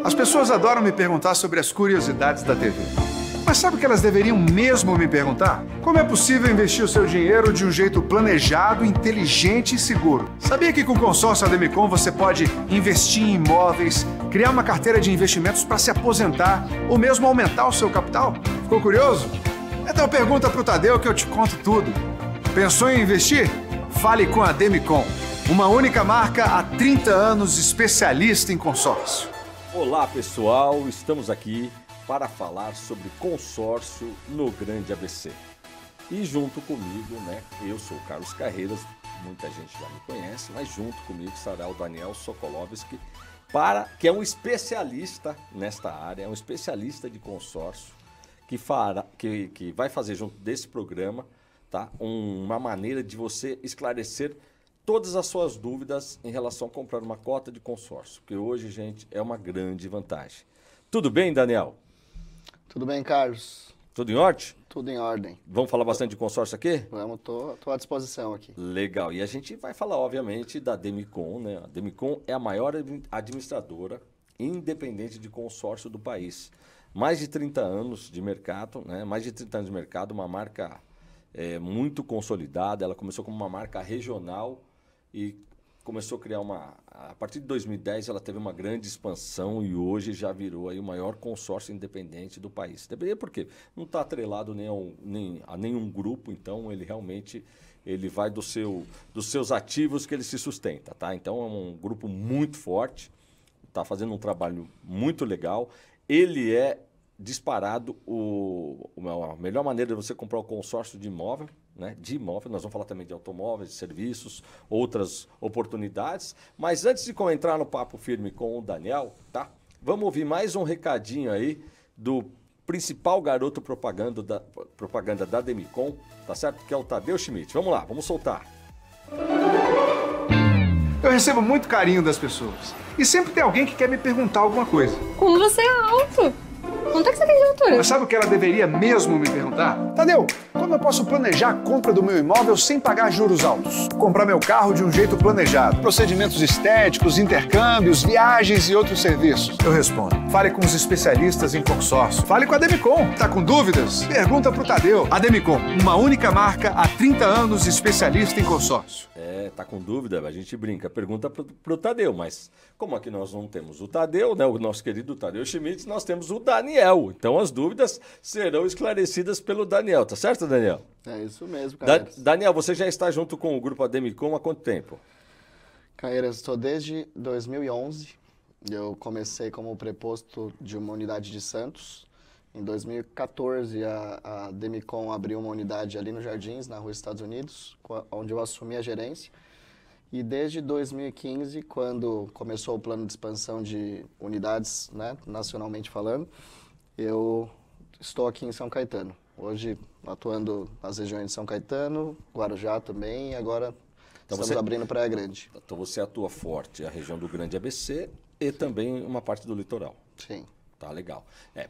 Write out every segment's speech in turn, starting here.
As pessoas adoram me perguntar sobre as curiosidades da TV. Mas sabe o que elas deveriam mesmo me perguntar? Como é possível investir o seu dinheiro de um jeito planejado, inteligente e seguro? Sabia que com o consórcio Ademicon você pode investir em imóveis, criar uma carteira de investimentos para se aposentar ou mesmo aumentar o seu capital? Ficou curioso? Então pergunta pro Tadeu que eu te conto tudo. Pensou em investir? Fale com a Ademicon, uma única marca há 30 anos especialista em consórcio. Olá pessoal, estamos aqui para falar sobre consórcio no Grande ABC. E junto comigo, eu sou o Carlos Carreiras, muita gente já me conhece, mas junto comigo estará o Daniel Sokolovski, que é um especialista nesta área, é um especialista de consórcio, que vai fazer junto desse programa, tá, uma maneira de você esclarecer todas as suas dúvidas em relação a comprar uma cota de consórcio, que hoje, gente, é uma grande vantagem. Tudo bem, Daniel? Tudo bem, Carlos? Tudo em ordem? Tudo em ordem. Vamos falar bastante de consórcio aqui? Vamos, tô à disposição aqui. Legal. E a gente vai falar, obviamente, da Ademicon, né? A Ademicon é a maior administradora independente de consórcio do país. Mais de 30 anos de mercado, né? Mais de 30 anos de mercado, uma marca muito consolidada. Ela começou como uma marca regional e começou a criar a partir de 2010 ela teve uma grande expansão e hoje já virou aí o maior consórcio independente do país. Deveria porque não está atrelado nem a nenhum grupo, então ele realmente vai dos seus ativos que ele se sustenta, tá? Então é um grupo muito forte, está fazendo um trabalho muito legal. Ele é disparado a melhor maneira de você comprar um consórcio de imóvel, né? De imóvel, nós vamos falar também de automóveis, de serviços, outras oportunidades. Mas antes de entrar no papo firme com o Daniel, tá? Vamos ouvir mais um recadinho aí do principal garoto propaganda da Ademicon, tá certo? Que é o Tadeu Schmidt. Vamos lá, vamos soltar. Eu recebo muito carinho das pessoas. E sempre tem alguém que quer me perguntar alguma coisa. Como você é alto? Quanto é que você tem de altura? Mas sabe o que ela deveria mesmo me perguntar? Tadeu, como eu posso planejar a compra do meu imóvel sem pagar juros altos? Comprar meu carro de um jeito planejado. Procedimentos estéticos, intercâmbios, viagens e outros serviços. Eu respondo. Fale com os especialistas em consórcio. Fale com a Ademicon. Tá com dúvidas? Pergunta pro Tadeu. Ademicon, uma única marca há 30 anos especialista em consórcio. Tá com dúvida? A gente brinca, pergunta pro Tadeu, mas como aqui nós não temos o Tadeu, né, o nosso querido Tadeu Schmidt, nós temos o Daniel. Então as dúvidas serão esclarecidas pelo Daniel, tá certo, Daniel? É isso mesmo, Carreiras. Daniel, você já está junto com o grupo Ademicon há quanto tempo? Carreiras, estou desde 2011. Eu comecei como preposto de uma unidade de Santos. Em 2014, a Ademicon abriu uma unidade ali no Jardins, na Rua Estados Unidos, onde eu assumi a gerência. E desde 2015, quando começou o plano de expansão de unidades, né, nacionalmente falando, eu estou aqui em São Caetano. Hoje atuando nas regiões de São Caetano, Guarujá também, e agora estamos abrindo Praia Grande. Então você atua forte a região do Grande ABC e também uma parte do litoral. Sim. Tá legal.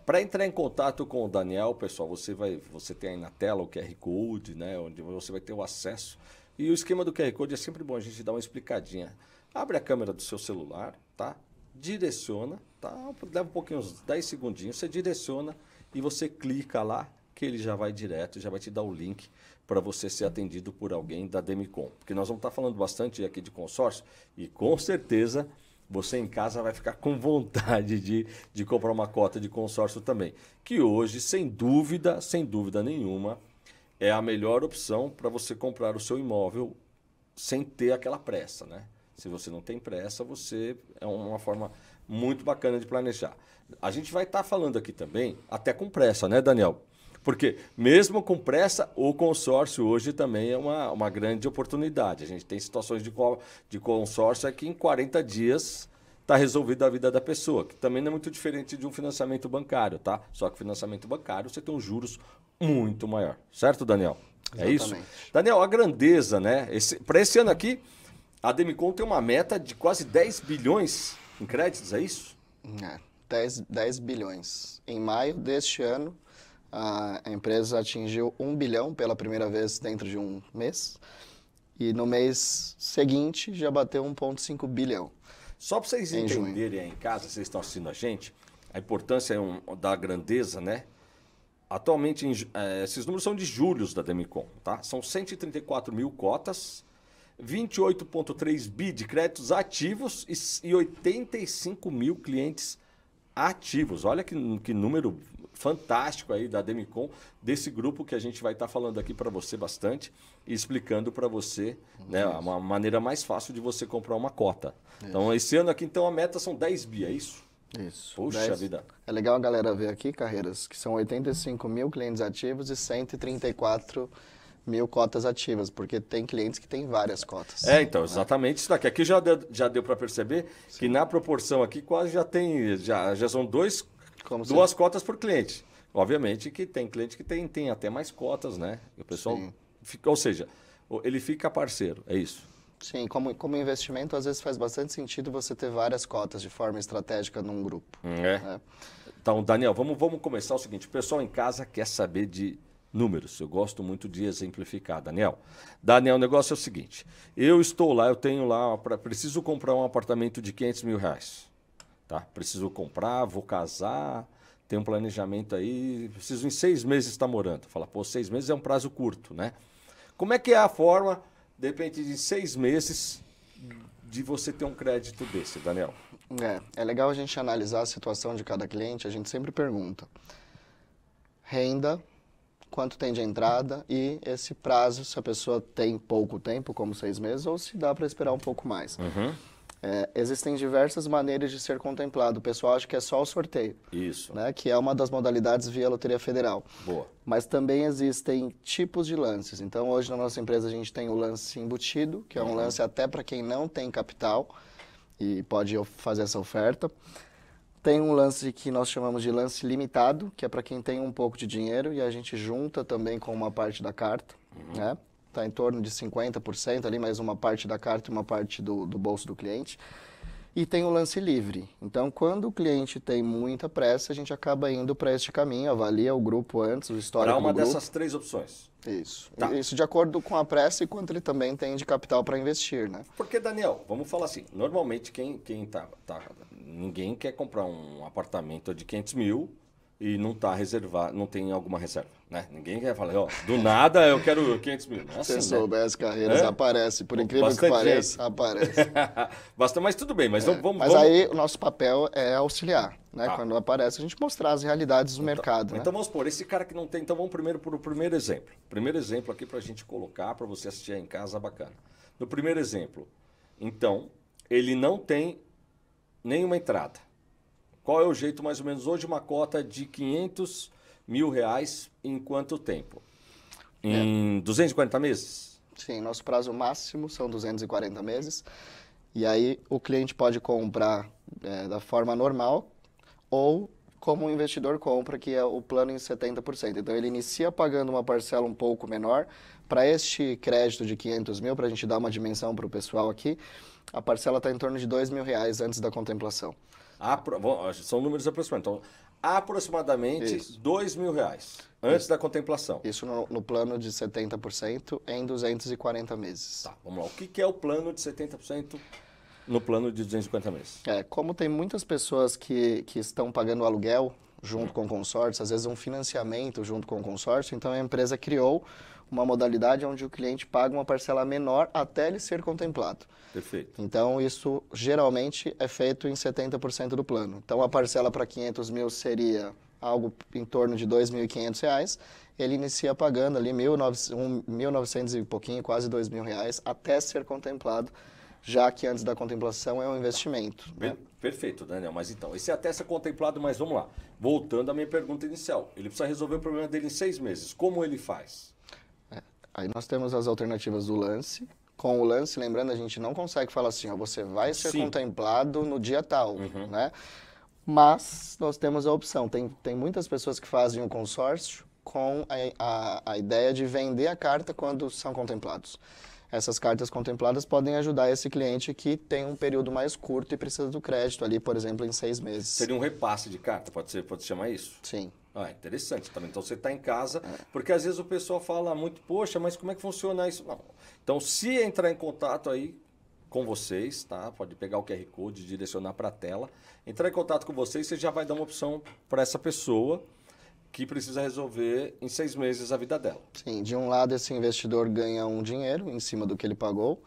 Para entrar em contato com o Daniel, pessoal, você tem aí na tela o QR Code, né, onde você vai ter o acesso. E o esquema do QR Code é sempre bom a gente dar uma explicadinha. Abre a câmera do seu celular, tá? Direciona, tá? Leva um pouquinho, uns 10 segundinhos, você direciona e você clica lá que ele já vai direto, já vai te dar o link para você ser atendido por alguém da Ademicon. Porque nós vamos estar falando bastante aqui de consórcio e com certeza você em casa vai ficar com vontade de comprar uma cota de consórcio também. Que hoje, sem dúvida nenhuma, é a melhor opção para você comprar o seu imóvel sem ter aquela pressa, né? Se você não tem pressa, é uma forma muito bacana de planejar. A gente vai estar falando aqui também, até com pressa, né, Daniel? Porque mesmo com pressa, o consórcio hoje também é uma grande oportunidade. A gente tem situações de consórcio que em 40 dias está resolvida a vida da pessoa, que também não é muito diferente de um financiamento bancário, tá? Só que financiamento bancário você tem um juros muito maior. Certo, Daniel? É isso? Daniel, a grandeza, né? Para esse ano aqui, a Ademicon tem uma meta de quase 10 bilhões em créditos, é isso? 10 bilhões. Em maio deste ano, a empresa atingiu 1 bilhão pela primeira vez dentro de um mês. E no mês seguinte já bateu 1,5 bilhão. Só para vocês Em junho. entenderem aí em casa, vocês estão assistindo a gente, a importância da grandeza, né? Atualmente, esses números são de julho da Demicon, tá? São 134 mil cotas, 28,3 bi de créditos ativos e 85 mil clientes ativos. Olha que número fantástico aí da Demicon, desse grupo que a gente vai estar falando aqui para você bastante e explicando para você, né, uma maneira mais fácil de você comprar uma cota. Então, esse ano aqui, então, a meta são 10 bi, é isso? Isso. Puxa vida. É legal a galera ver aqui, Carreiras, que são 85 mil clientes ativos e 134 mil cotas ativas, porque tem clientes que têm várias cotas. Então, exatamente isso daqui. Aqui já deu para perceber que na proporção aqui quase já são duas cotas por cliente. Obviamente que tem cliente que tem até mais cotas, né? E o pessoal fica, ou seja, ele fica parceiro, é isso. Sim, como investimento, às vezes faz bastante sentido você ter várias cotas de forma estratégica num grupo. Então, Daniel, vamos começar o seguinte. O pessoal em casa quer saber de números. Eu gosto muito de exemplificar, Daniel. Daniel, o negócio é o seguinte. Eu estou lá, eu tenho lá, preciso comprar um apartamento de 500 mil reais. Tá? Preciso comprar, vou casar, tenho um planejamento aí, preciso em 6 meses estar morando. Fala, 6 meses é um prazo curto, né? Como é que é a forma, de repente, de 6 meses de você ter um crédito desse, Daniel? É legal a gente analisar a situação de cada cliente, a gente sempre pergunta renda, quanto tem de entrada e esse prazo, se a pessoa tem pouco tempo, como 6 meses, ou se dá para esperar um pouco mais. Existem diversas maneiras de ser contemplado. O pessoal acha que é só o sorteio. Isso. Né, que é uma das modalidades via Loteria Federal. Boa. Mas também existem tipos de lances. Então, hoje na nossa empresa a gente tem o lance embutido, que é um lance até para quem não tem capital e pode fazer essa oferta. Tem um lance que nós chamamos de lance limitado, que é para quem tem um pouco de dinheiro e a gente junta também com uma parte da carta, né? Está em torno de 50% ali, mais uma parte da carta e uma parte do bolso do cliente. E tem o lance livre. Então, quando o cliente tem muita pressa, a gente acaba indo para este caminho, avalia o grupo antes, o histórico do grupo. Para uma dessas 3 opções. Isso. Tá. Isso de acordo com a pressa e quanto ele também tem de capital para investir, né? Porque, Daniel, vamos falar assim, normalmente ninguém quer comprar um apartamento de 500 mil e não está reservado, não tem alguma reserva, né? Ninguém quer falar, do nada eu quero 500 mil. Não é assim, Se soubesse, Carreiras, aparece. Por incrível que pareça, aparece. Mas tudo bem, mas vamos... Mas aí o nosso papel é auxiliar, né? Tá. Quando aparece, a gente mostrar as realidades do mercado, né? Então vamos supor, esse cara que não tem... Então vamos primeiro para o primeiro exemplo. Primeiro exemplo aqui para a gente colocar, para você assistir aí em casa, bacana. No primeiro exemplo, então, ele não tem nenhuma entrada. Qual é o jeito, mais ou menos, hoje, uma cota de 500 mil reais em quanto tempo? Em 240 meses? Sim, nosso prazo máximo são 240 meses. E aí o cliente pode comprar da forma normal ou como o investidor compra, que é o plano em 70%. Então ele inicia pagando uma parcela um pouco menor. Para este crédito de 500 mil, para a gente dar uma dimensão para o pessoal aqui, a parcela está em torno de R$2.000 antes da contemplação. São números aproximados. Então, aproximadamente R$2.000 antes da contemplação. Isso no plano de 70% em 240 meses. Tá, vamos lá. O que é o plano de 70% no plano de 250 meses? Como tem muitas pessoas que estão pagando aluguel junto com o consórcio, às vezes um financiamento junto com o consórcio, então a empresa criou uma modalidade onde o cliente paga uma parcela menor até ele ser contemplado. Perfeito. Então, isso geralmente é feito em 70% do plano. Então, a parcela para 500 mil seria algo em torno de R$2.500. Ele inicia pagando ali 1.900 e pouquinho, quase R$2.000, até ser contemplado, já que antes da contemplação é um investimento. Né? Perfeito, Daniel. Mas então, esse até ser contemplado, mas vamos lá. Voltando à minha pergunta inicial. Ele precisa resolver o problema dele em 6 meses. Como ele faz? Aí nós temos as alternativas do lance. Com o lance, lembrando, a gente não consegue falar assim, você vai ser contemplado no dia tal, né? Mas nós temos a opção. Tem muitas pessoas que fazem um consórcio com a ideia de vender a carta quando são contemplados. Essas cartas contempladas podem ajudar esse cliente que tem um período mais curto e precisa do crédito ali, por exemplo, em 6 meses. Seria um repasse de carta, pode chamar isso? Sim. Interessante também. Então você está em casa, porque às vezes o pessoal fala muito, poxa, mas como é que funciona isso? Não. Então, se entrar em contato aí, com vocês, tá? Pode pegar o QR Code e direcionar para a tela. Entrar em contato com vocês, você já vai dar uma opção para essa pessoa que precisa resolver em 6 meses a vida dela. Sim, de um lado esse investidor ganha um dinheiro em cima do que ele pagou,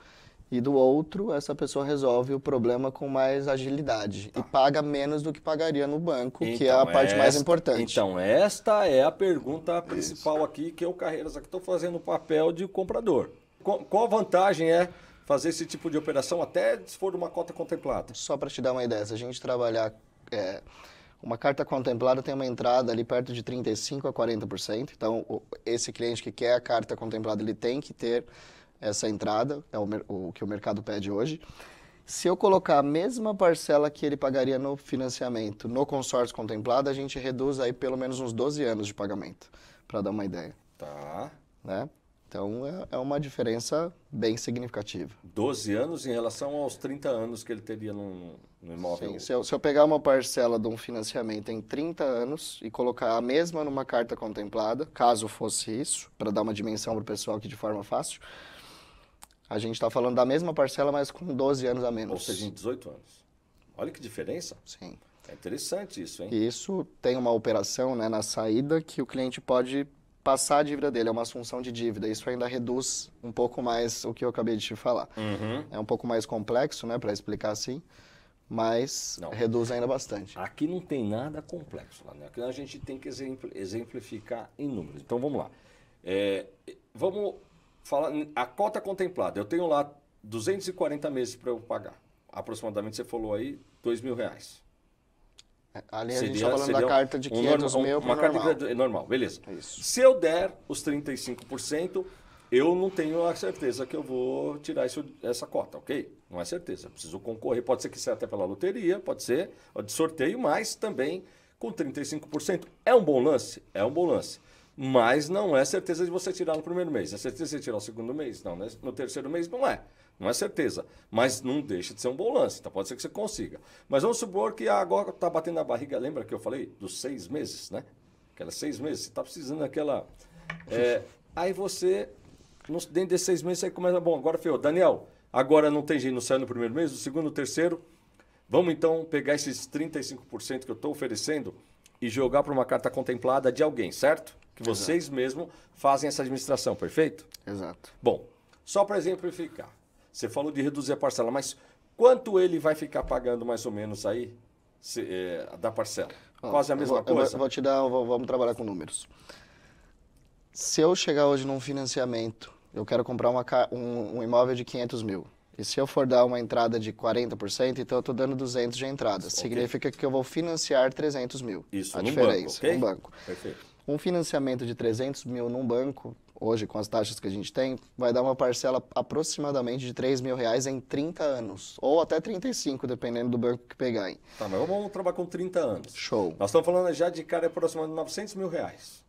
e do outro essa pessoa resolve o problema com mais agilidade e paga menos do que pagaria no banco, que é a parte mais importante. Então, esta é a pergunta principal aqui, que eu, Carreiras, aqui estou fazendo o papel de comprador. Qual a vantagem é fazer esse tipo de operação até se for uma cota contemplada? Só para te dar uma ideia, se a gente trabalhar... uma carta contemplada tem uma entrada ali perto de 35% a 40%. Então, esse cliente que quer a carta contemplada, ele tem que ter essa entrada, é o que o mercado pede hoje. Se eu colocar a mesma parcela que ele pagaria no financiamento no consórcio contemplado, a gente reduz aí pelo menos uns 12 anos de pagamento, para dar uma ideia. Tá. Né? Então, é uma diferença bem significativa. 12 anos em relação aos 30 anos que ele teria no imóvel. Sim, se eu pegar uma parcela de um financiamento em 30 anos e colocar a mesma numa carta contemplada, caso fosse isso, para dar uma dimensão para o pessoal aqui de forma fácil, a gente está falando da mesma parcela, mas com 12 anos a menos. Ou seja, em 18 anos. Olha que diferença. Sim. É interessante isso, hein? E isso tem uma operação, né, na saída que o cliente pode passar a dívida dele, é uma assunção de dívida. Isso ainda reduz um pouco mais o que eu acabei de te falar. Uhum. É um pouco mais complexo, né, para explicar assim, mas reduz ainda bastante. Aqui não tem nada complexo, lá, né? Aqui a gente tem que exemplificar em números. Então vamos lá. Vamos falar a cota contemplada. Eu tenho lá 240 meses para eu pagar. Aproximadamente, você falou aí, R$2.000. Ali a gente está falando da carta de 500 mil para normal. Uma carta normal, beleza. Isso. Se eu der os 35%, eu não tenho a certeza que eu vou tirar essa cota, ok? Não é certeza. Eu preciso concorrer. Pode ser que seja até pela loteria, pode ser de sorteio, mas também com 35%. É um bom lance? É um bom lance. Mas não é certeza de você tirar no primeiro mês. É certeza de você tirar no segundo mês? Não, né? No terceiro mês não é. Não é certeza, mas não deixa de ser um bom lance, então pode ser que você consiga. Mas vamos supor que agora está batendo na barriga, lembra que eu falei dos 6 meses, né? Aquelas 6 meses, você está precisando daquela... aí você, dentro desses 6 meses, você começa, bom, agora ferrou. Daniel, agora não tem jeito, não saiu no primeiro mês, no segundo, no terceiro, vamos então pegar esses 35% que eu estou oferecendo e jogar para uma carta contemplada de alguém, certo? Que vocês mesmos fazem essa administração, perfeito? Exato. Bom, só para exemplificar. Você falou de reduzir a parcela, mas quanto ele vai ficar pagando mais ou menos aí da parcela? Quase a mesma coisa? Vou te dar, vamos trabalhar com números. Se eu chegar hoje num financiamento, eu quero comprar um imóvel de 500 mil. E se eu for dar uma entrada de 40%, então eu estou dando 200 de entrada. Okay. Significa que eu vou financiar 300 mil. Isso, a diferença, banco, okay? Um banco. Perfeito. Um financiamento de 300 mil num banco, hoje com as taxas que a gente tem, vai dar uma parcela aproximadamente de R$3.000 em 30 anos. Ou até 35, dependendo do banco que pegar. Hein? Tá, mas vamos trabalhar com 30 anos. Show. Nós estamos falando já de cara aproximadamente R$900 mil.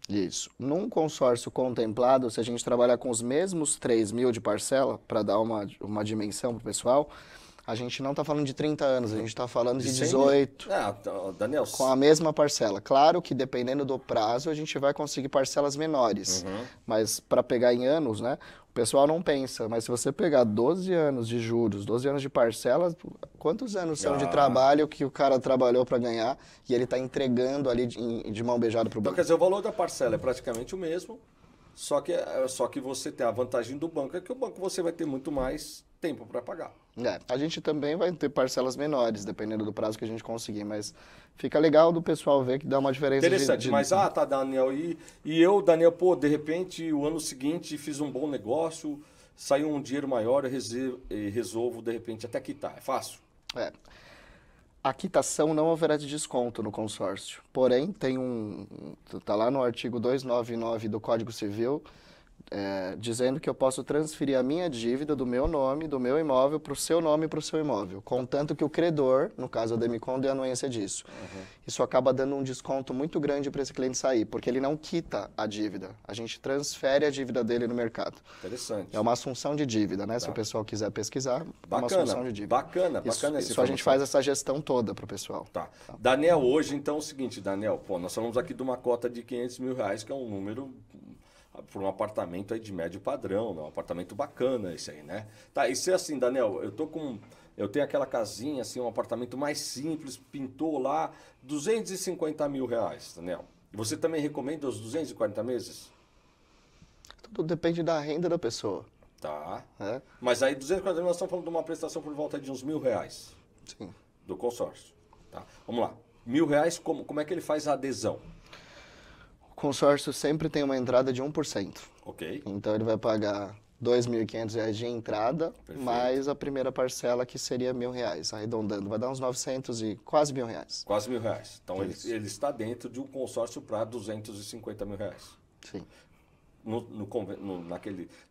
Isso. Num consórcio contemplado, se a gente trabalhar com os mesmos 3 mil de parcela, para dar uma dimensão para o pessoal, a gente não está falando de 30 anos, a gente está falando de 18. Daniel. Com a mesma parcela. Claro que dependendo do prazo, a gente vai conseguir parcelas menores. Mas para pegar em anos, né? O pessoal não pensa, mas se você pegar 12 anos de juros, 12 anos de parcelas, quantos anos são de trabalho que o cara trabalhou para ganhar e ele está entregando ali de mão beijada para o banco? Então, quer dizer, o valor da parcela é praticamente o mesmo, só que você tem a vantagem do banco, é que o banco você vai ter muito mais tempo para pagar. A gente também vai ter parcelas menores, dependendo do prazo que a gente conseguir, mas fica legal do pessoal ver que dá uma diferença. Interessante, mas tá, Daniel, e eu, Daniel, de repente, o ano seguinte fiz um bom negócio, saiu um dinheiro maior e resolvo, de repente, até quitar. É fácil? A quitação não oferece desconto no consórcio, porém tem tá lá no artigo 299 do Código Civil, dizendo que eu posso transferir a minha dívida do meu nome, do meu imóvel, para o seu nome e para o seu imóvel, contanto que o credor, no caso a Demicon, dê anuência disso. Isso acaba dando um desconto muito grande para esse cliente sair, porque ele não quita a dívida, a gente transfere a dívida dele no mercado. Interessante. É uma assunção de dívida, né? Se o pessoal quiser pesquisar, é uma assunção de dívida. Bacana isso a gente faz essa gestão toda para o pessoal. Tá. Daniel, hoje então é o seguinte, Daniel, nós falamos aqui de uma cota de R$500 mil, que é um número por um apartamento aí de médio padrão, né? Um apartamento bacana esse aí, né? Tá, e se assim, Daniel, eu tenho aquela casinha, assim, um apartamento mais simples, pintou lá, R$ 250 mil, Daniel. E você também recomenda os 240 meses? Tudo depende da renda da pessoa. Tá. Né? Mas aí 240 mil, nós estamos falando de uma prestação por volta de uns R$ 1.000. Sim. Do consórcio. Tá. Vamos lá. R$ 1.000, como é que ele faz a adesão? O consórcio sempre tem uma entrada de 1%. Ok. Então ele vai pagar R$ 2.500 de entrada, Perfeito. mais a primeira parcela que seria R$ 1.000, arredondando. Vai dar uns 900 e quase R$ 1.000. Quase R$ 1.000. Então ele está dentro de um consórcio para R$ 250 mil. Sim.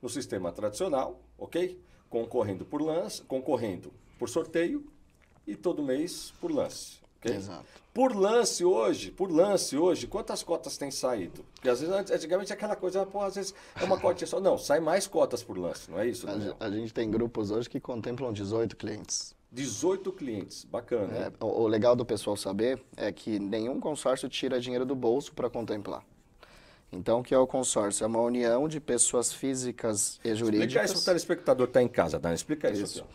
No sistema tradicional, ok? Concorrendo por sorteio e todo mês por lance. Okay? Exato. Por lance hoje, quantas cotas tem saído? Porque às vezes, antigamente aquela coisa, pô, às vezes é uma cotinha só. Não, sai mais cotas por lance, não é isso, Daniel? A gente tem grupos hoje que contemplam 18 clientes. 18 clientes, bacana. O legal do pessoal saber é que nenhum consórcio tira dinheiro do bolso para contemplar. Então, o que é o consórcio? É uma união de pessoas físicas e jurídicas. Explica isso para o telespectador que está em casa, Dani. Explica isso aqui.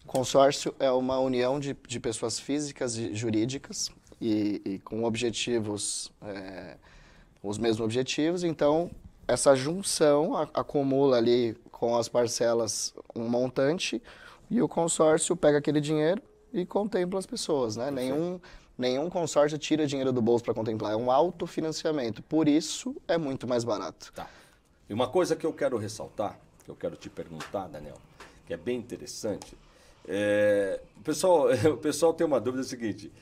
Consórcio é uma união de pessoas físicas e jurídicas e com objetivos, os mesmos objetivos. Então, essa junção acumula ali com as parcelas um montante e o consórcio pega aquele dinheiro e contempla as pessoas, né? Nenhum consórcio tira dinheiro do bolso para contemplar, é um autofinanciamento. Por isso, é muito mais barato. Tá. E uma coisa que eu quero ressaltar, que eu quero te perguntar, Daniel, que é bem interessante, o pessoal tem uma dúvida seguinte,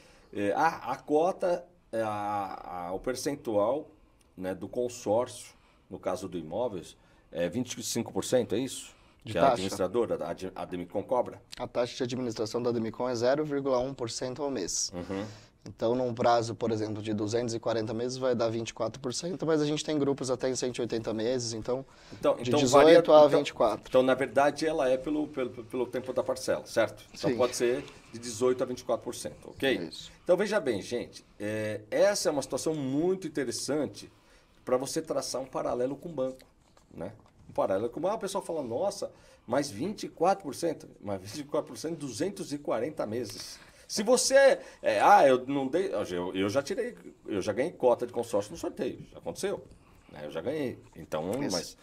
a cota, o percentual, né, do consórcio, no caso do imóveis, é 25%, é isso? De que taxa. A administradora, a Demicon cobra? A taxa de administração da Demicon é 0,1% ao mês. Uhum. Então, num prazo, por exemplo, de 240 meses, vai dar 24%, mas a gente tem grupos até em 180 meses, então de 18 a 24. Então, na verdade, ela é pelo tempo da parcela, certo? Então, Sim. pode ser de 18% a 24%, ok? Isso. Então, veja bem, gente, essa é uma situação muito interessante para você traçar um paralelo com o banco, né? Um paralelo com o banco, a pessoa fala, nossa, mas 24%, mas 24% 240 meses. Se você, eu não dei, eu já ganhei cota de consórcio no sorteio, já aconteceu, né? Eu já ganhei, então,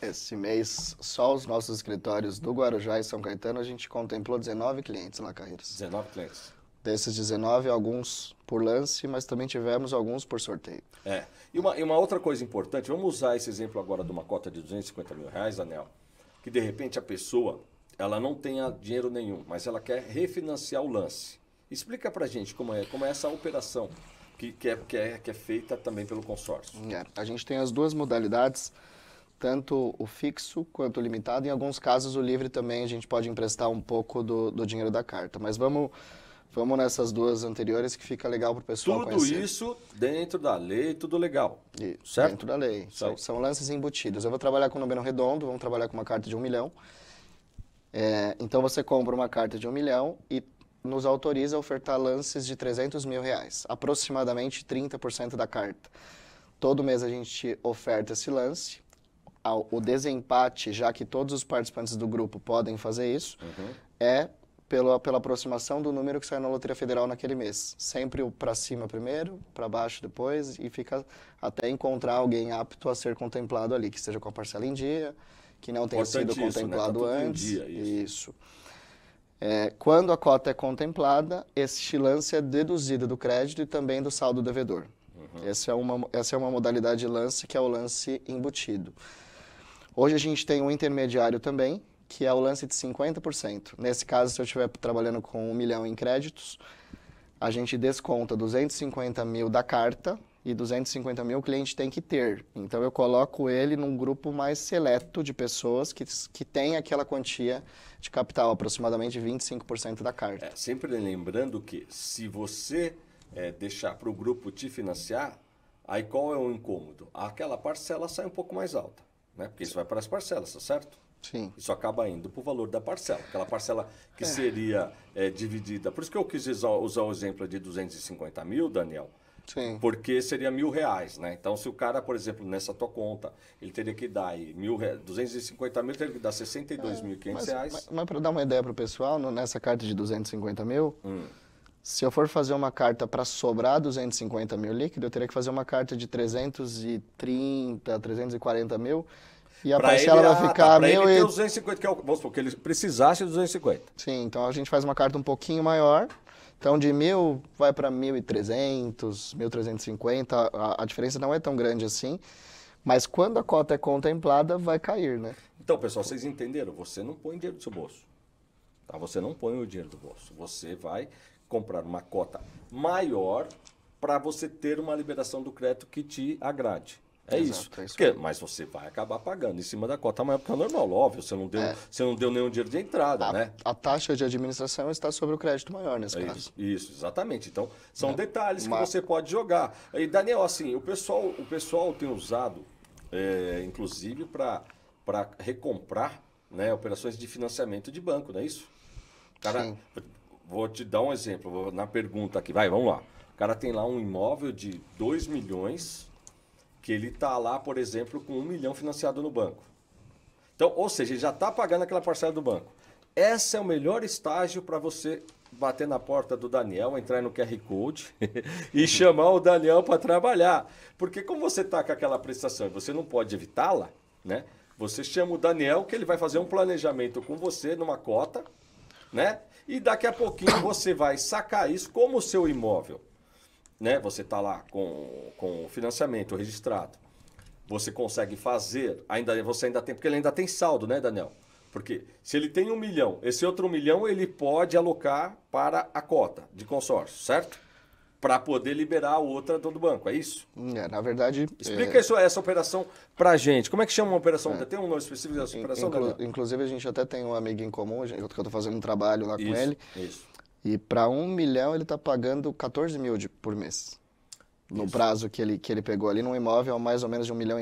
Esse mês, só os nossos escritórios do Guarujá e São Caetano, a gente contemplou 19 clientes lá, Carreiras. 19 clientes. Desses 19, alguns por lance, mas também tivemos alguns por sorteio. E uma outra coisa importante, vamos usar esse exemplo agora de uma cota de 250 mil reais, Daniel, que de repente a pessoa, ela não tenha dinheiro nenhum, mas ela quer refinanciar o lance. Explica pra gente como é essa operação que é feita também pelo consórcio. A gente tem as duas modalidades, tanto o fixo quanto o limitado. Em alguns casos, o livre também a gente pode emprestar um pouco do dinheiro da carta. Mas vamos nessas duas anteriores que fica legal para o pessoal tudo conhecer. Tudo isso dentro da lei, tudo legal, Isso, certo? Dentro da lei. São lances embutidos. Eu vou trabalhar com o número redondo, vamos trabalhar com uma carta de 1 milhão. Então, você compra uma carta de 1 milhão e nos autoriza a ofertar lances de 300 mil reais, aproximadamente 30% da carta. Todo mês a gente oferta esse lance. O desempate, já que todos os participantes do grupo podem fazer isso, é pela aproximação do número que sai na Loteria Federal naquele mês. Sempre o para cima primeiro, para baixo depois, e fica até encontrar alguém apto a ser contemplado ali, que esteja com a parcela em dia, que não tenha sido contemplado antes. Tá isso. Quando a cota é contemplada, esse lance é deduzido do crédito e também do saldo devedor. Essa é uma modalidade de lance que é o lance embutido. Hoje a gente tem um intermediário também, que é o lance de 50%. Nesse caso, se eu estiver trabalhando com 1 milhão em créditos, a gente desconta 250 mil da carta e 250 mil o cliente tem que ter. Então, eu coloco ele num grupo mais seleto de pessoas que tem aquela quantia de capital, aproximadamente 25% da carta. Sempre lembrando que se você deixar para o grupo te financiar, aí qual é o incômodo? Aquela parcela sai um pouco mais alta, né? Porque isso vai para as parcelas, tá certo? Sim. Isso acaba indo para o valor da parcela. Aquela parcela que seria dividida. Por isso que eu quis usar o exemplo de 250 mil, Daniel, Sim. Porque seria R$1.000, né? Então, se o cara, por exemplo, nessa tua conta, ele teria que dar aí 250 mil, teria que dar R$62.500. Mas para dar uma ideia para o pessoal, nessa carta de 250 mil, se eu for fazer uma carta para sobrar 250 mil líquido, eu teria que fazer uma carta de 330, 340 mil. E a parcela vai ficar pra ele ter os 250, que é o, vamos supor, que ele precisasse de 250. Sim, então a gente faz uma carta um pouquinho maior. Então de 1.000 vai para 1.300, 1.350. A diferença não é tão grande assim. Mas quando a cota é contemplada, vai cair, né? Então, pessoal, vocês entenderam? Você não põe dinheiro do seu bolso. Tá? Você não põe o dinheiro do bolso. Você vai comprar uma cota maior para você ter uma liberação do crédito que te agrade. É isso. É isso. Mas você vai acabar pagando em cima da cota maior, porque é normal, óbvio. Você não deu nenhum dinheiro de entrada, né? A taxa de administração está sobre o crédito maior nesse É caso. isso, exatamente. Então, são detalhes que você pode jogar. E, Daniel, assim, o pessoal tem usado, inclusive, para recomprar, né, operações de financiamento de banco, não é isso? Cara, Sim. vou te dar um exemplo na pergunta aqui. Vamos lá. O cara tem lá um imóvel de 2 milhões... que ele está lá, por exemplo, com 1 milhão financiado no banco. Então, ou seja, ele já está pagando aquela parcela do banco. Esse é o melhor estágio para você bater na porta do Daniel, entrar no QR Code e chamar o Daniel para trabalhar. Porque como você está com aquela prestação e você não pode evitá-la, né? Você chama o Daniel que ele vai fazer um planejamento com você numa cota, né? E daqui a pouquinho você vai sacar isso como o seu imóvel. Né? Você está lá com o financiamento registrado. Você consegue fazer, você ainda tem, porque ele ainda tem saldo, né, Daniel? Porque se ele tem 1 milhão, esse outro 1 milhão ele pode alocar para a cota de consórcio, certo? Para poder liberar a outra do banco, é isso? Na verdade... Explica essa operação para a gente. Como é que chama uma operação? Tem um nome específico dessa operação, Daniel? Inclusive, a gente até tem um amigo em comum, que eu estou fazendo um trabalho lá com ele. Isso. E para 1 milhão ele está pagando 14 mil por mês. No prazo que ele pegou ali num imóvel, mais ou menos de 1,5 milhão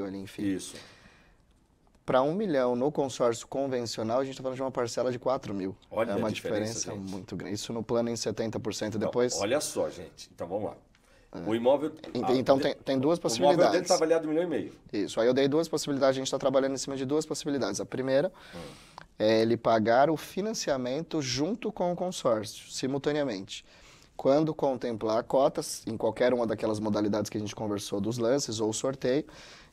ali, enfim. Isso. Para 1 milhão no consórcio convencional, a gente está falando de uma parcela de 4 mil. Olha é uma a diferença muito grande. Isso no plano em 70% depois. Olha só, gente. Então vamos lá. O imóvel. Então tem duas possibilidades. O imóvel dele está avaliado 1,5 milhão. Isso. Aí eu dei duas possibilidades. A gente está trabalhando em cima de duas possibilidades. A primeira é ele pagar o financiamento junto com o consórcio, simultaneamente. Quando contemplar cotas, em qualquer uma daquelas modalidades que a gente conversou dos lances ou sorteio,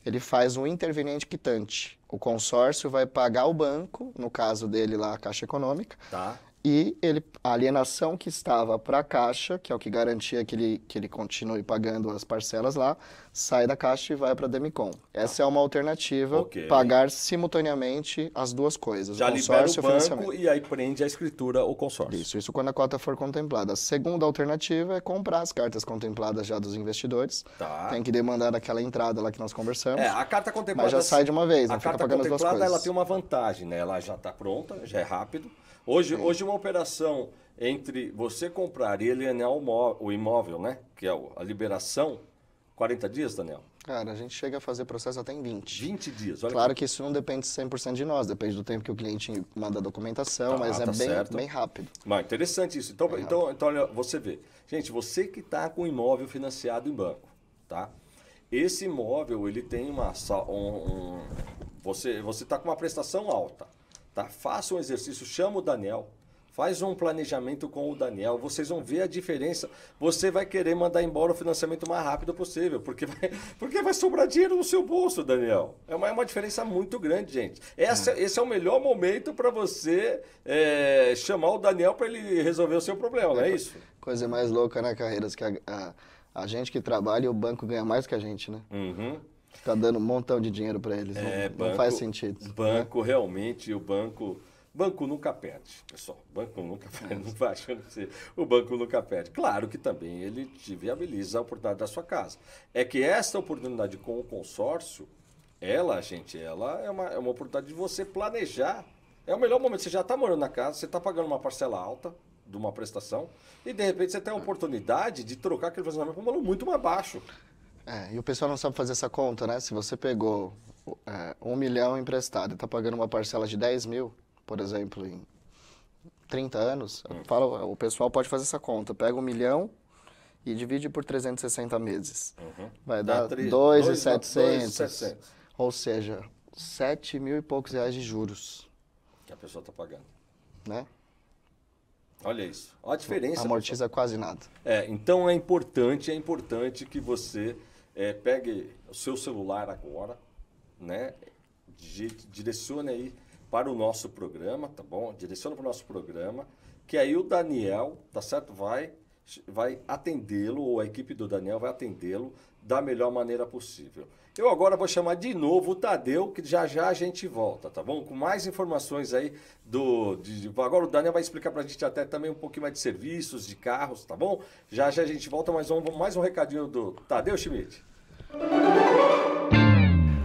ele faz um interveniente quitante. O consórcio vai pagar o banco, no caso dele lá, a Caixa Econômica, Tá. e a alienação que estava para a Caixa, que é o que garantia que ele continue pagando as parcelas lá, sai da Caixa e vai para a Demicon. Essa é uma alternativa, pagar simultaneamente as duas coisas. Já libera o banco e aí prende a escritura o consórcio. Isso quando a cota for contemplada. A segunda alternativa é comprar as cartas contempladas já dos investidores. Tá. Tem que demandar aquela entrada lá que nós conversamos. A carta contemplada... Mas já sai de uma vez, não fica pagando as duas coisas. A carta contemplada ela tem uma vantagem, né? Ela já está pronta, já é rápido. Hoje uma operação entre você comprar e alienar o imóvel, né? Que é a liberação, 40 dias, Daniel? Cara, a gente chega a fazer processo até em 20. 20 dias, olha. Claro que isso não depende 100% de nós, depende do tempo que o cliente manda a documentação, mas é bem rápido. Mas interessante isso. Então, olha, você vê. Gente, você que está com imóvel financiado em banco, tá? Esse imóvel, ele tem você está com uma prestação alta. Tá? Faça um exercício, chama o Daniel, faz um planejamento com o Daniel, vocês vão ver a diferença. Você vai querer mandar embora o financiamento o mais rápido possível, porque vai sobrar dinheiro no seu bolso, Daniel. É uma diferença muito grande, gente. Esse é o melhor momento para você chamar o Daniel para ele resolver o seu problema, não é isso? Coisa mais louca, né, Carreiras, que a gente que trabalha e o banco ganha mais que a gente, né? Uhum. Fica dando um montão de dinheiro para eles. Não faz sentido. Banco, realmente, o banco nunca perde, pessoal. O banco nunca perde, não vai achando que o banco nunca perde. Claro que também ele te viabiliza a oportunidade da sua casa. É que essa oportunidade com o consórcio, ela é uma oportunidade de você planejar. É o melhor momento. Você já está morando na casa, você está pagando uma parcela alta de uma prestação e, de repente, você tem a oportunidade de trocar aquele financiamento por um valor muito mais baixo. E o pessoal não sabe fazer essa conta, né? Se você pegou 1 milhão emprestado e está pagando uma parcela de 10 mil, por exemplo, em 30 anos, o pessoal pode fazer essa conta. Pega 1 milhão e divide por 360 meses. Vai Dá dar 2.700. 2.700 Ou seja, 7 mil e poucos reais de juros, que a pessoa está pagando. né? Olha isso. Olha a diferença. Amortiza quase nada. Então é importante que você pegue o seu celular agora, né? Direcione aí para o nosso programa, tá bom? Direcione para o nosso programa, que aí o Daniel, tá certo? Vai atendê-lo, ou a equipe do Daniel vai atendê-lo da melhor maneira possível. Eu agora vou chamar de novo o Tadeu, que já a gente volta, tá bom? Com mais informações aí agora o Daniel vai explicar pra gente até também um pouquinho mais de serviços, de carros, tá bom? Já a gente volta, mas mais um recadinho do Tadeu Schmidt.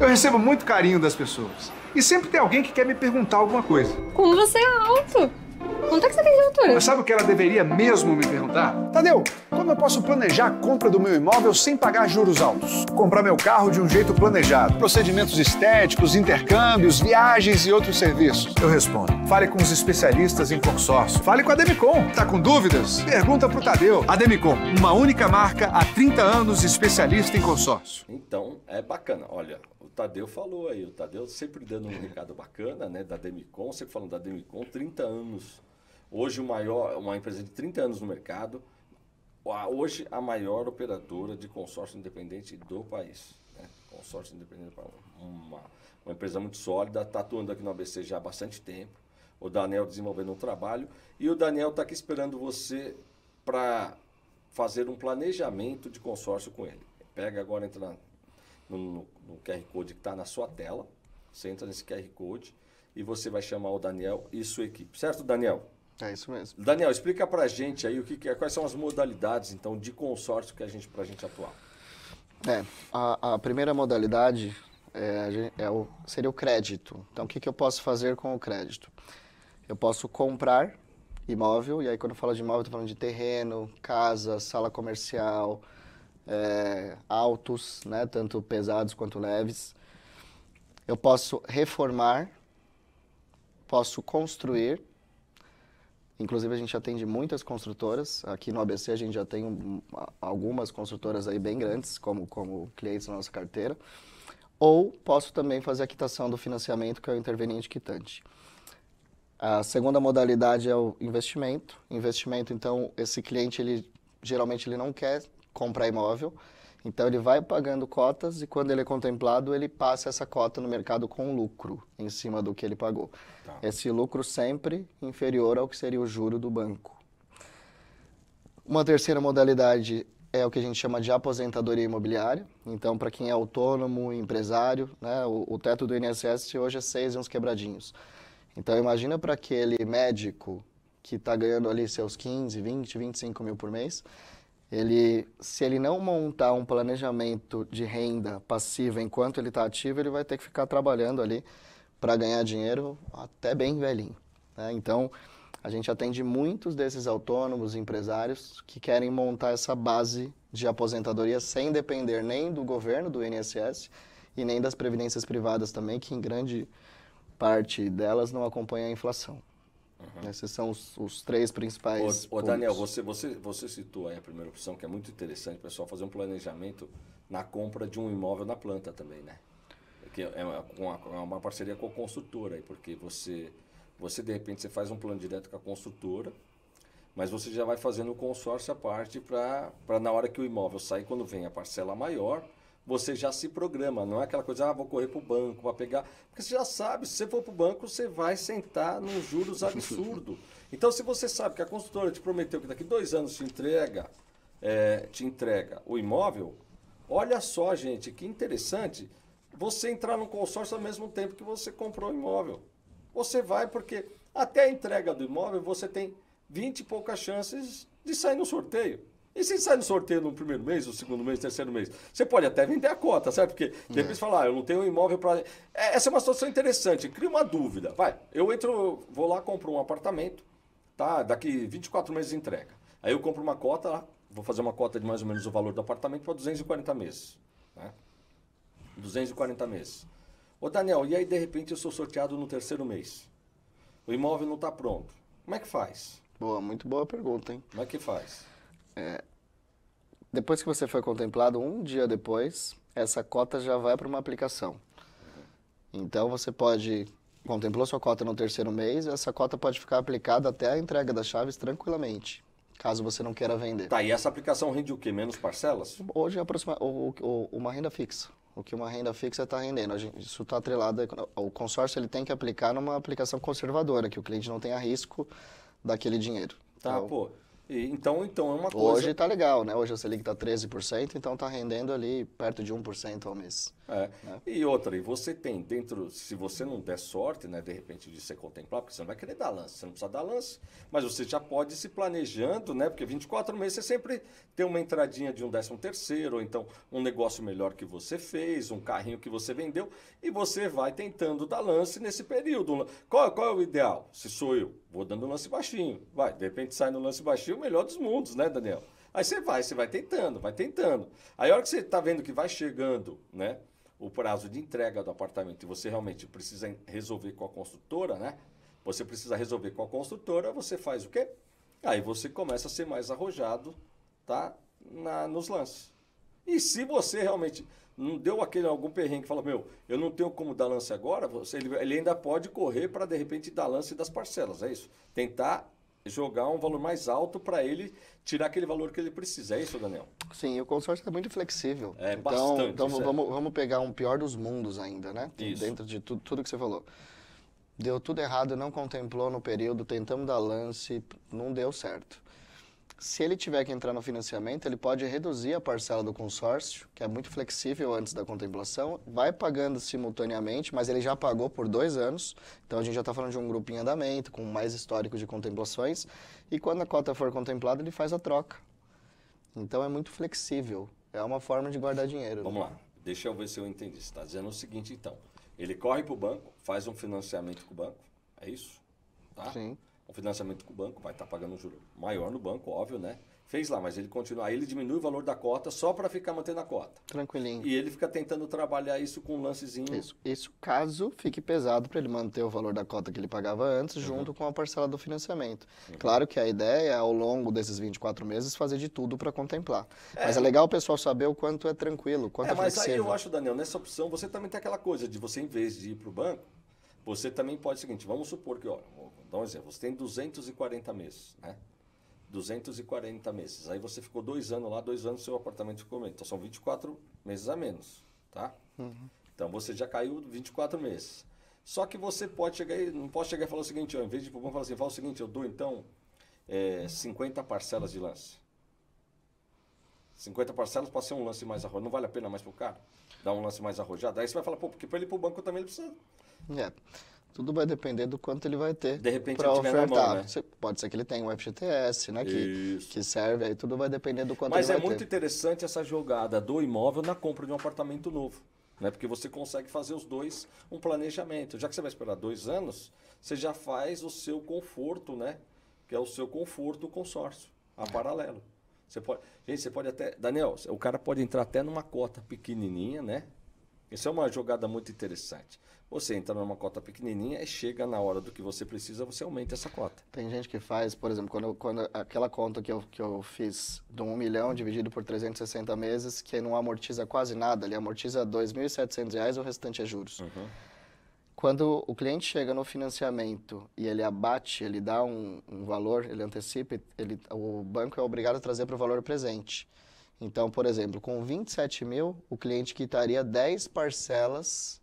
Eu recebo muito carinho das pessoas. E sempre tem alguém que quer me perguntar alguma coisa. Como você é alto? Quanto é que você tem de altura? Mas sabe o que ela deveria mesmo me perguntar? Tadeu, como eu posso planejar a compra do meu imóvel sem pagar juros altos? Comprar meu carro de um jeito planejado. Procedimentos estéticos, intercâmbios, viagens e outros serviços. Eu respondo. Fale com os especialistas em consórcio. Fale com a Demicon. Tá com dúvidas? Pergunta pro Tadeu. A Demicon, uma única marca há 30 anos, especialista em consórcio. Então, é bacana. Olha, o Tadeu falou aí. O Tadeu sempre dando um recado bacana, né? Da Demicon, sempre falando da Demicon, 30 anos. Hoje uma empresa de 30 anos no mercado, hoje a maior operadora de consórcio independente do país. Né? Consórcio independente, uma empresa muito sólida, está atuando aqui no ABC já há bastante tempo. O Daniel desenvolvendo um trabalho e o Daniel está aqui esperando você para fazer um planejamento de consórcio com ele. Pega agora, entra no QR Code que está na sua tela, você entra nesse QR Code e você vai chamar o Daniel e sua equipe. Certo, Daniel? É isso mesmo. Daniel, explica pra gente aí quais são as modalidades, então, de consórcio pra gente atuar. A primeira modalidade seria o crédito. Então, o que eu posso fazer com o crédito? Eu posso comprar imóvel, e aí quando eu falo de imóvel, eu estou falando de terreno, casa, sala comercial, autos, né, tanto pesados quanto leves. Eu posso reformar, posso construir. Inclusive, a gente atende muitas construtoras. Aqui no ABC, a gente já tem algumas construtoras aí bem grandes, como clientes na nossa carteira. Ou posso também fazer a quitação do financiamento, que é o interveniente quitante. A segunda modalidade é o investimento. Investimento, então, esse cliente, geralmente, ele não quer comprar imóvel. Então, ele vai pagando cotas e, quando ele é contemplado, ele passa essa cota no mercado com lucro em cima do que ele pagou. Tá. Esse lucro sempre inferior ao que seria o juro do banco. Uma terceira modalidade é o que a gente chama de aposentadoria imobiliária. Então, para quem é autônomo, empresário, né, o teto do INSS hoje é 6 e uns quebradinhos. Então, imagina para aquele médico que está ganhando ali seus 15, 20, 25 mil por mês, se ele não montar um planejamento de renda passiva enquanto ele está ativo, ele vai ter que ficar trabalhando ali para ganhar dinheiro até bem velhinho, né? Então, a gente atende muitos desses autônomos, empresários, que querem montar essa base de aposentadoria sem depender nem do governo, do INSS, e nem das previdências privadas também, que em grande parte delas não acompanha a inflação. Esses são os três principais pontos. Daniel, você citou aí a primeira opção, que é muito interessante, pessoal, fazer um planejamento na compra de um imóvel na planta também, né? Que é uma parceria com a construtora, aí, porque você de repente você faz um plano direto com a construtora, mas você já vai fazendo o consórcio à parte para na hora que o imóvel sair, quando vem a parcela maior, você já se programa, não é aquela coisa, vou correr para o banco para pegar, porque você já sabe, se você for para o banco, você vai sentar nos juros absurdos. Então, se você sabe que a construtora te prometeu que daqui 2 anos te entrega o imóvel, olha só, gente, que interessante você entrar no consórcio ao mesmo tempo que você comprou o imóvel. Você vai porque até a entrega do imóvel você tem 20 e poucas chances de sair no sorteio. E se sai no sorteio no primeiro mês, no segundo mês, no terceiro mês? Você pode até vender a cota, certo? Porque de repente você fala, eu não tenho um imóvel para... Essa é uma situação interessante, cria uma dúvida. Vou lá, compro um apartamento, tá? Daqui 24 meses entrega. Aí eu compro uma cota, vou fazer uma cota de mais ou menos o valor do apartamento para 240 meses. Né? 240 meses. Ô Daniel, e aí de repente eu sou sorteado no terceiro mês? O imóvel não está pronto. Como é que faz? Boa, muito boa pergunta, hein? Como é que faz? Depois que você foi contemplado, um dia depois, essa cota já vai para uma aplicação. Então você pode, contemplou sua cota no terceiro mês, essa cota pode ficar aplicada até a entrega das chaves tranquilamente, caso você não queira vender. Tá, e essa aplicação rende o quê? Menos parcelas? Hoje é uma renda fixa. O que uma renda fixa está rendendo. Isso está atrelado. O consórcio ele tem que aplicar numa aplicação conservadora, que o cliente não tenha risco daquele dinheiro. Tá, Então, pô. Então é uma coisa... hoje está legal, né? Hoje a Selic está 13%, então está rendendo ali perto de 1% ao mês. É. Né? E outra, e você tem dentro, se você não der sorte, né, de repente de ser contemplado, porque você não vai querer dar lance, você não precisa dar lance, mas você já pode ir se planejando, né, porque 24 meses você sempre tem uma entradinha de um 13º, ou então um negócio melhor que você fez, um carrinho que você vendeu, e você vai tentando dar lance nesse período. Qual é o ideal? Se sou eu, vou dando lance baixinho, vai, de repente sai no lance baixinho, o melhor dos mundos, né, Daniel? Aí você vai tentando, vai tentando. Aí a hora que você está vendo que vai chegando, né, o prazo de entrega do apartamento e você realmente precisa resolver com a construtora, né? Você precisa resolver com a construtora, você faz o quê? Aí você começa a ser mais arrojado, tá? Nos lances. E se você realmente não deu algum perrengue que fala, meu, eu não tenho como dar lance agora, ele ainda pode correr para de repente dar lance das parcelas, é isso? Tentar jogar um valor mais alto para ele tirar aquele valor que ele precisa. É isso, Daniel? Sim, o consórcio é muito flexível. É bastante. Então vamos pegar um pior dos mundos ainda, né? Isso. Dentro de tudo que você falou. Deu tudo errado, não contemplou no período, tentamos dar lance, não deu certo. Se ele tiver que entrar no financiamento, ele pode reduzir a parcela do consórcio, que é muito flexível antes da contemplação, vai pagando simultaneamente, mas ele já pagou por 2 anos, então a gente já está falando de um grupo em andamento, com mais histórico de contemplações, e quando a cota for contemplada, ele faz a troca. Então é muito flexível, é uma forma de guardar dinheiro. Vamos lá, deixa eu ver se eu entendi. Você está dizendo o seguinte, então, ele corre para o banco, faz um financiamento com o banco, é isso? Tá? Sim. Um financiamento com o banco, vai estar pagando um juro maior no banco, óbvio, né? Fez lá, mas ele continua, aí ele diminui o valor da cota só para ficar mantendo a cota. Tranquilinho. E ele fica tentando trabalhar isso com um lancezinho. Isso caso fique pesado para ele manter o valor da cota que ele pagava antes, junto com a parcela do financiamento. Claro que a ideia é, ao longo desses 24 meses, fazer de tudo para contemplar. Mas é legal o pessoal saber o quanto é tranquilo, quanto é mas flexível. aí eu acho, Daniel, nessa opção, você também tem aquela coisa de você, em vez de ir para o banco, você também pode, seguinte, vamos supor que, ó, vou dar um exemplo, você tem 240 meses, né? 240 meses. Aí você ficou 2 anos lá, 2 anos seu apartamento ficou menos. Então são 24 meses a menos, tá? Então você já caiu 24 meses. Só que você pode chegar e não pode chegar e falar o seguinte, ó, em vez de ir pro banco, falar assim, fala o seguinte, eu dou então 50 parcelas de lance. 50 parcelas pode ser um lance mais arrojado. Não vale a pena mais pro cara? Dar um lance mais arrojado? Aí você vai falar, pô, porque para ele ir pro banco também ele precisa... Tudo vai depender do quanto ele vai ter de repente para ele tiver ofertar. na mão, né? Pode ser que ele tenha um FGTS, né? Que serve, aí tudo vai depender do quanto Mas ele vai ter. é muito interessante essa jogada do imóvel na compra de um apartamento novo. Né? Porque você consegue fazer os dois um planejamento. Já que você vai esperar 2 anos, você já faz o seu conforto, né? Que é o seu conforto consórcio, a paralelo. Você pode até... Daniel, o cara pode entrar até numa cota pequenininha, né? Isso é uma jogada muito interessante. Você entra numa cota pequenininha e chega na hora do que você precisa, você aumenta essa cota. Tem gente que faz, por exemplo, quando aquela conta que eu fiz de 1 milhão dividido por 360 meses, que não amortiza quase nada, ele amortiza R$ 2.700 e o restante é juros. Quando o cliente chega no financiamento e ele abate, ele dá um valor, ele antecipa, o banco é obrigado a trazer para o valor presente. Então, por exemplo, com 27 mil, o cliente quitaria 10 parcelas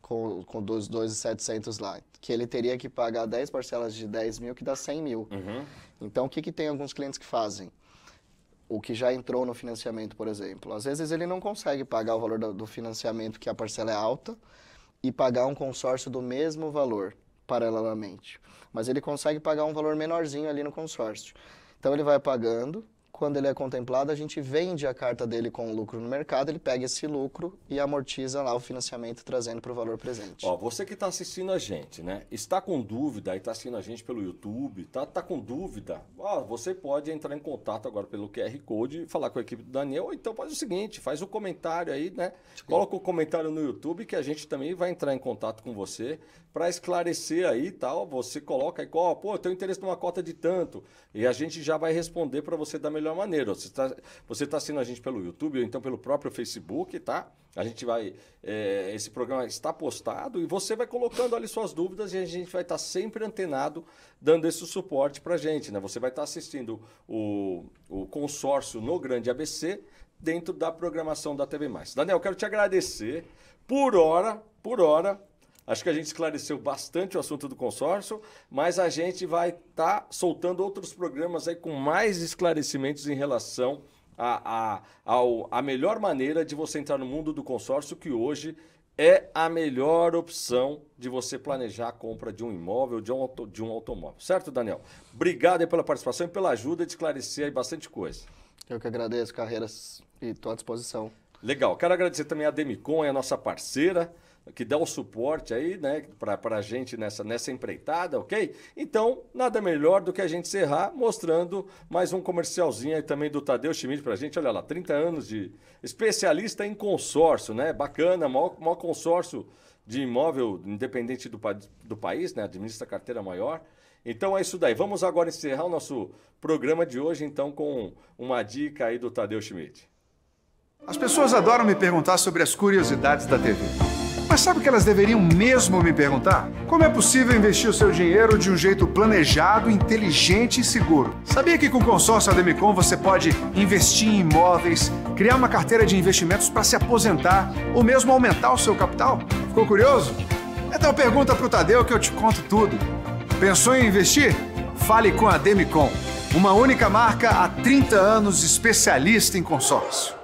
com dos 2.700 lá, que ele teria que pagar 10 parcelas de 10 mil, que dá 100 mil. Então, o que tem alguns clientes que fazem? O que já entrou no financiamento, por exemplo. Às vezes ele não consegue pagar o valor do financiamento, que a parcela é alta, e pagar um consórcio do mesmo valor, paralelamente. Mas ele consegue pagar um valor menorzinho ali no consórcio. Então, ele vai pagando. Quando ele é contemplado, a gente vende a carta dele com lucro no mercado, ele pega esse lucro e amortiza lá o financiamento, trazendo para o valor presente. Ó, você que está assistindo a gente, né? Está com dúvida e está assistindo a gente pelo YouTube, tá com dúvida? Ó, você pode entrar em contato agora pelo QR Code e falar com a equipe do Daniel, ou então faz o seguinte, faz o comentário aí, né? Coloca o comentário no YouTube que a gente também vai entrar em contato com você para esclarecer aí e tal. Você coloca aí, pô, eu tenho interesse numa cota de tanto, e a gente já vai responder para você dar melhor melhor maneira. Você tá assistindo a gente pelo YouTube ou então pelo próprio Facebook, tá? A gente vai... esse programa está postado e você vai colocando ali suas dúvidas e a gente vai estar sempre antenado dando esse suporte pra gente, né? Você vai estar assistindo o consórcio no Grande ABC dentro da programação da TV+. Daniel, quero te agradecer por hora. Acho que a gente esclareceu bastante o assunto do consórcio, mas a gente vai estar soltando outros programas aí com mais esclarecimentos em relação a melhor maneira de você entrar no mundo do consórcio, que hoje é a melhor opção de você planejar a compra de um imóvel, de um automóvel. Certo, Daniel? Obrigado aí pela participação e pela ajuda de esclarecer aí bastante coisa. Eu que agradeço, Carreiras, e estou à disposição. Legal. Quero agradecer também a Demicon, a nossa parceira, que dá o suporte aí, né, para a gente nessa empreitada, ok? Então, nada melhor do que a gente encerrar mostrando mais um comercialzinho aí também do Tadeu Schmidt pra gente. Olha lá, 30 anos de especialista em consórcio, né? Bacana, maior consórcio de imóvel independente do país, né? Administra carteira maior. Então é isso daí. Vamos agora encerrar o nosso programa de hoje, então, com uma dica aí do Tadeu Schmidt. As pessoas adoram me perguntar sobre as curiosidades da TV. Mas sabe o que elas deveriam mesmo me perguntar? Como é possível investir o seu dinheiro de um jeito planejado, inteligente e seguro? Sabia que com o consórcio Ademicon você pode investir em imóveis, criar uma carteira de investimentos para se aposentar ou mesmo aumentar o seu capital? Ficou curioso? Então pergunta pro Tadeu que eu te conto tudo. Pensou em investir? Fale com a Ademicon, uma única marca há 30 anos especialista em consórcio.